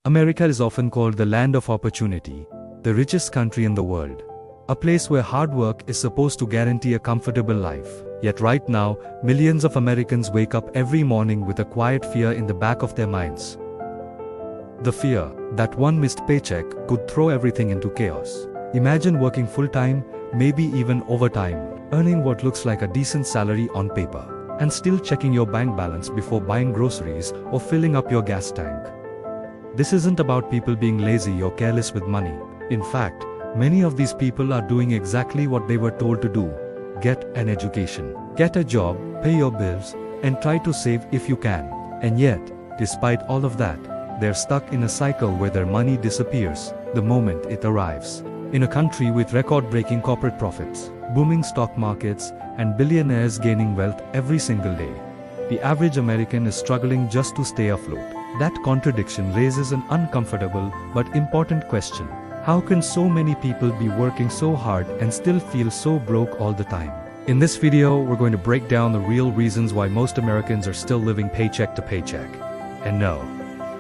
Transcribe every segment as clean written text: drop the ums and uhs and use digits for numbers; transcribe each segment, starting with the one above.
America is often called the land of opportunity, the richest country in the world. A place where hard work is supposed to guarantee a comfortable life. Yet right now, millions of Americans wake up every morning with a quiet fear in the back of their minds. The fear that one missed paycheck could throw everything into chaos. Imagine working full-time, maybe even overtime, earning what looks like a decent salary on paper, and still checking your bank balance before buying groceries or filling up your gas tank. This isn't about people being lazy or careless with money. In fact, many of these people are doing exactly what they were told to do. Get an education, get a job, pay your bills, and try to save if you can. And yet, despite all of that, they're stuck in a cycle where their money disappears the moment it arrives. In a country with record-breaking corporate profits, booming stock markets, and billionaires gaining wealth every single day, the average American is struggling just to stay afloat. That contradiction raises an uncomfortable but important question. How can so many people be working so hard and still feel so broke all the time? In this video, we're going to break down the real reasons why most Americans are still living paycheck to paycheck. And no,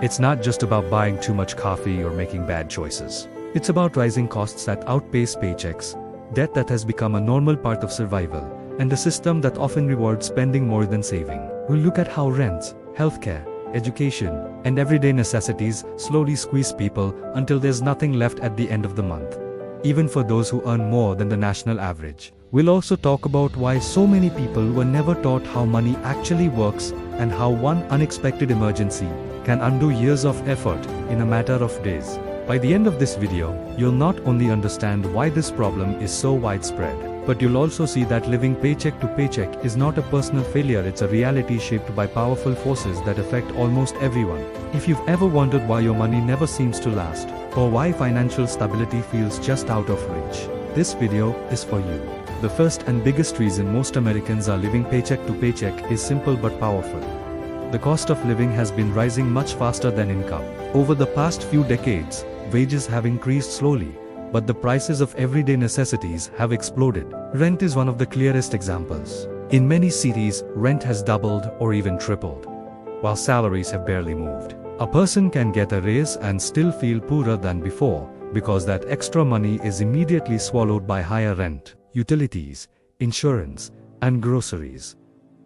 it's not just about buying too much coffee or making bad choices. It's about rising costs that outpace paychecks, debt that has become a normal part of survival, and a system that often rewards spending more than saving. We'll look at how rents, healthcare, education, and everyday necessities slowly squeeze people until there's nothing left at the end of the month, even for those who earn more than the national average. We'll also talk about why so many people were never taught how money actually works and how one unexpected emergency can undo years of effort in a matter of days. By the end of this video, you'll not only understand why this problem is so widespread, but you'll also see that living paycheck to paycheck is not a personal failure, it's a reality shaped by powerful forces that affect almost everyone. If you've ever wondered why your money never seems to last, or why financial stability feels just out of reach, this video is for you. The first and biggest reason most Americans are living paycheck to paycheck is simple but powerful. The cost of living has been rising much faster than income. Over the past few decades, wages have increased slowly, but the prices of everyday necessities have exploded. Rent is one of the clearest examples. In many cities, rent has doubled or even tripled, while salaries have barely moved. A person can get a raise and still feel poorer than before, because that extra money is immediately swallowed by higher rent, utilities, insurance, and groceries.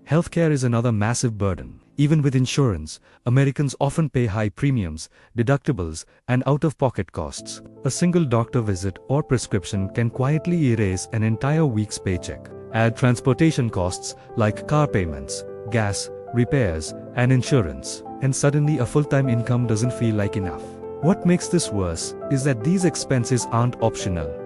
Healthcare is another massive burden. Even with insurance, Americans often pay high premiums, deductibles, and out-of-pocket costs. A single doctor visit or prescription can quietly erase an entire week's paycheck. Add transportation costs like car payments, gas, repairs, and insurance, and suddenly a full-time income doesn't feel like enough. What makes this worse is that these expenses aren't optional.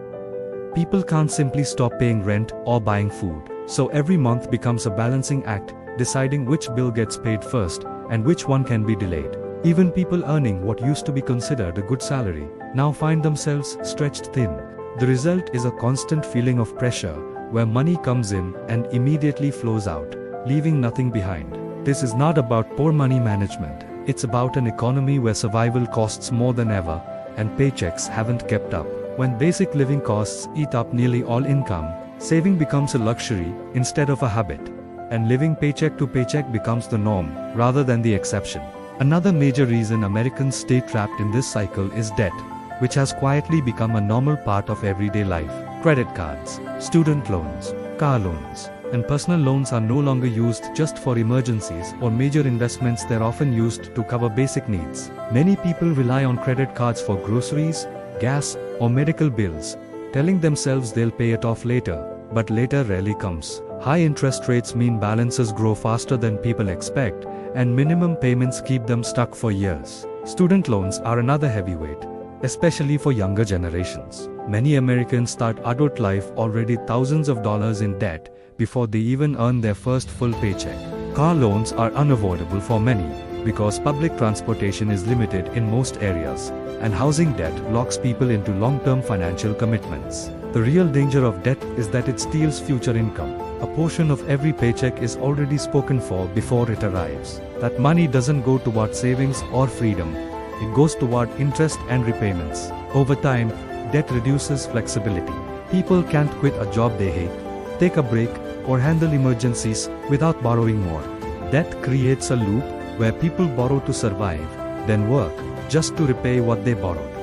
People can't simply stop paying rent or buying food, so every month becomes a balancing act, deciding which bill gets paid first and which one can be delayed. Even people earning what used to be considered a good salary now find themselves stretched thin. The result is a constant feeling of pressure, where money comes in and immediately flows out, leaving nothing behind. This is not about poor money management. It's about an economy where survival costs more than ever, and paychecks haven't kept up. When basic living costs eat up nearly all income, saving becomes a luxury instead of a habit, and living paycheck to paycheck becomes the norm, rather than the exception. Another major reason Americans stay trapped in this cycle is debt, which has quietly become a normal part of everyday life. Credit cards, student loans, car loans, and personal loans are no longer used just for emergencies or major investments, they're often used to cover basic needs. Many people rely on credit cards for groceries, gas, or medical bills, telling themselves they'll pay it off later, but later rarely comes. High interest rates mean balances grow faster than people expect, and minimum payments keep them stuck for years. Student loans are another heavyweight, especially for younger generations. Many Americans start adult life already thousands of dollars in debt before they even earn their first full paycheck. Car loans are unavoidable for many, because public transportation is limited in most areas, and housing debt locks people into long-term financial commitments. The real danger of debt is that it steals future income. A portion of every paycheck is already spoken for before it arrives. That money doesn't go toward savings or freedom. It goes toward interest and repayments. Over time, debt reduces flexibility. People can't quit a job they hate, take a break, or handle emergencies without borrowing more. Debt creates a loop where people borrow to survive, then work, just to repay what they borrowed.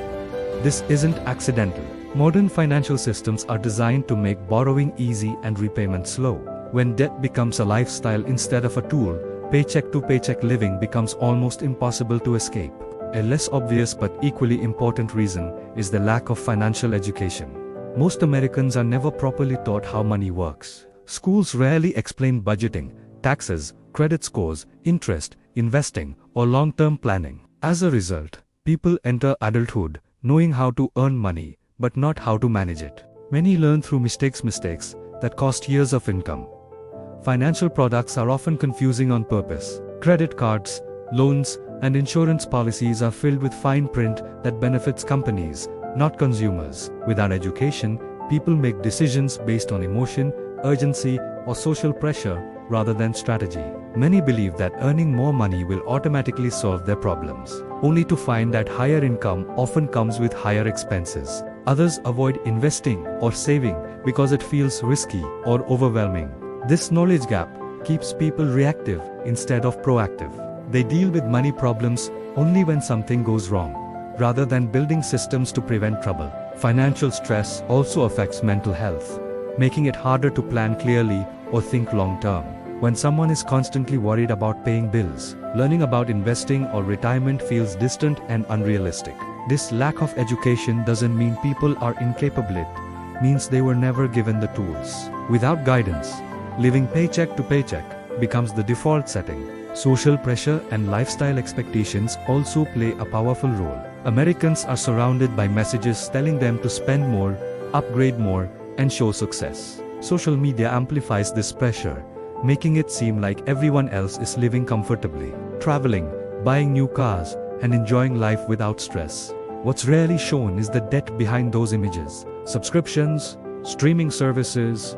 This isn't accidental. Modern financial systems are designed to make borrowing easy and repayment slow. When debt becomes a lifestyle instead of a tool, paycheck-to-paycheck living becomes almost impossible to escape. A less obvious but equally important reason is the lack of financial education. Most Americans are never properly taught how money works. Schools rarely explain budgeting, taxes, credit scores, interest, investing, or long-term planning. As a result, people enter adulthood knowing how to earn money, but not how to manage it. Many learn through mistakes that cost years of income. Financial products are often confusing on purpose. Credit cards, loans, and insurance policies are filled with fine print that benefits companies, not consumers. Without education, people make decisions based on emotion, urgency, or social pressure rather than strategy. Many believe that earning more money will automatically solve their problems, only to find that higher income often comes with higher expenses. Others avoid investing or saving because it feels risky or overwhelming. This knowledge gap keeps people reactive instead of proactive. They deal with money problems only when something goes wrong, rather than building systems to prevent trouble. Financial stress also affects mental health, making it harder to plan clearly or think long-term. When someone is constantly worried about paying bills, learning about investing or retirement feels distant and unrealistic. This lack of education doesn't mean people are incapable, it means they were never given the tools. Without guidance, living paycheck to paycheck becomes the default setting. Social pressure and lifestyle expectations also play a powerful role. Americans are surrounded by messages telling them to spend more, upgrade more, and show success. Social media amplifies this pressure, making it seem like everyone else is living comfortably, traveling, buying new cars, and enjoying life without stress. What's rarely shown is the debt behind those images. Subscriptions, streaming services,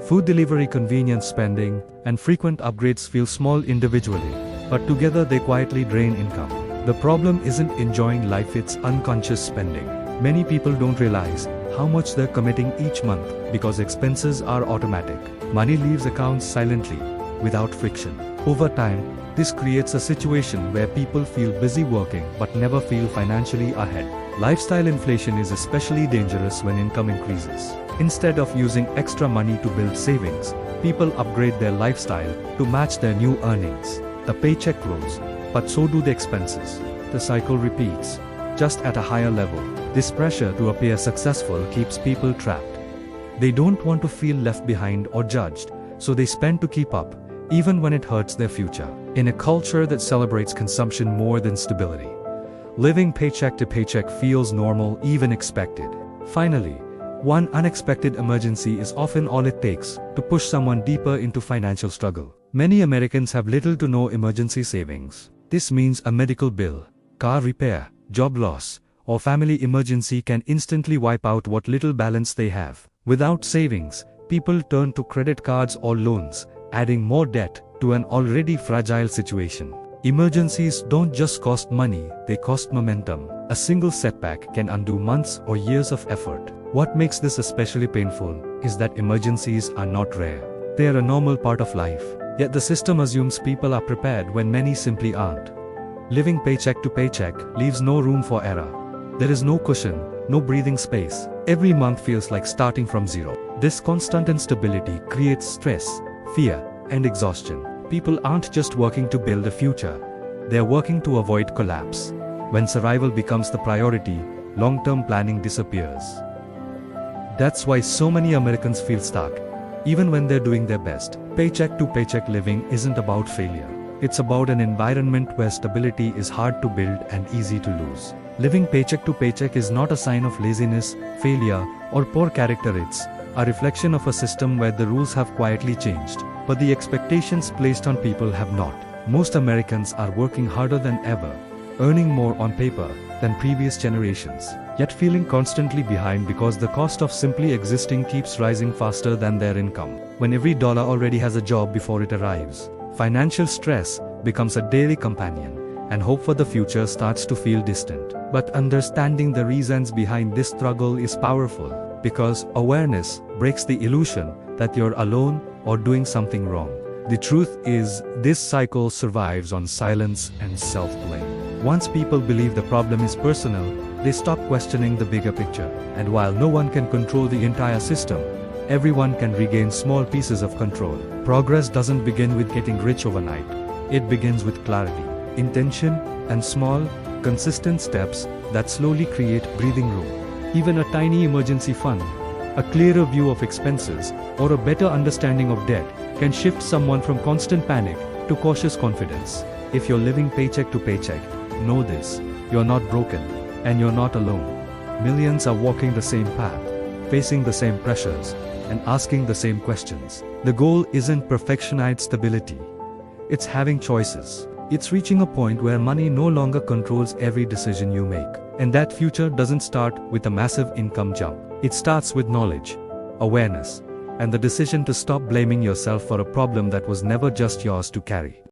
food delivery convenience spending, and frequent upgrades feel small individually, but together they quietly drain income. The problem isn't enjoying life, it's unconscious spending. Many people don't realize how much they're committing each month because expenses are automatic. Money leaves accounts silently, without friction. Over time, this creates a situation where people feel busy working but never feel financially ahead. Lifestyle inflation is especially dangerous when income increases. Instead of using extra money to build savings, people upgrade their lifestyle to match their new earnings. The paycheck grows, but so do the expenses. The cycle repeats, just at a higher level. This pressure to appear successful keeps people trapped. They don't want to feel left behind or judged, so they spend to keep up, even when it hurts their future. In a culture that celebrates consumption more than stability, living paycheck to paycheck feels normal, even expected. Finally, one unexpected emergency is often all it takes to push someone deeper into financial struggle. Many Americans have little to no emergency savings. This means a medical bill, car repair, job loss, or family emergency can instantly wipe out what little balance they have. Without savings, people turn to credit cards or loans, adding more debt to an already fragile situation. Emergencies don't just cost money, they cost momentum. A single setback can undo months or years of effort. What makes this especially painful is that emergencies are not rare. They are a normal part of life, yet the system assumes people are prepared when many simply aren't. Living paycheck to paycheck leaves no room for error. There is no cushion, no breathing space. Every month feels like starting from zero. This constant instability creates stress, fear, and exhaustion. People aren't just working to build a future, they're working to avoid collapse. When survival becomes the priority, long-term planning disappears. That's why so many Americans feel stuck, even when they're doing their best. Paycheck to paycheck living isn't about failure. It's about an environment where stability is hard to build and easy to lose. Living paycheck to paycheck is not a sign of laziness, failure, or poor character. It's a reflection of a system where the rules have quietly changed, but the expectations placed on people have not. Most Americans are working harder than ever, earning more on paper than previous generations, yet feeling constantly behind because the cost of simply existing keeps rising faster than their income. When every dollar already has a job before it arrives, financial stress becomes a daily companion, and hope for the future starts to feel distant. But understanding the reasons behind this struggle is powerful, because awareness breaks the illusion that you're alone or doing something wrong. The truth is, this cycle survives on silence and self-blame. Once people believe the problem is personal, they stop questioning the bigger picture. And while no one can control the entire system, everyone can regain small pieces of control. Progress doesn't begin with getting rich overnight. It begins with clarity, intention, and small, consistent steps that slowly create breathing room. Even a tiny emergency fund, a clearer view of expenses, or a better understanding of debt can shift someone from constant panic to cautious confidence. If you're living paycheck to paycheck, know this: you're not broken, and you're not alone. Millions are walking the same path, facing the same pressures, and asking the same questions. The goal isn't perfectionized stability. It's having choices. It's reaching a point where money no longer controls every decision you make. And that future doesn't start with a massive income jump. It starts with knowledge, awareness, and the decision to stop blaming yourself for a problem that was never just yours to carry.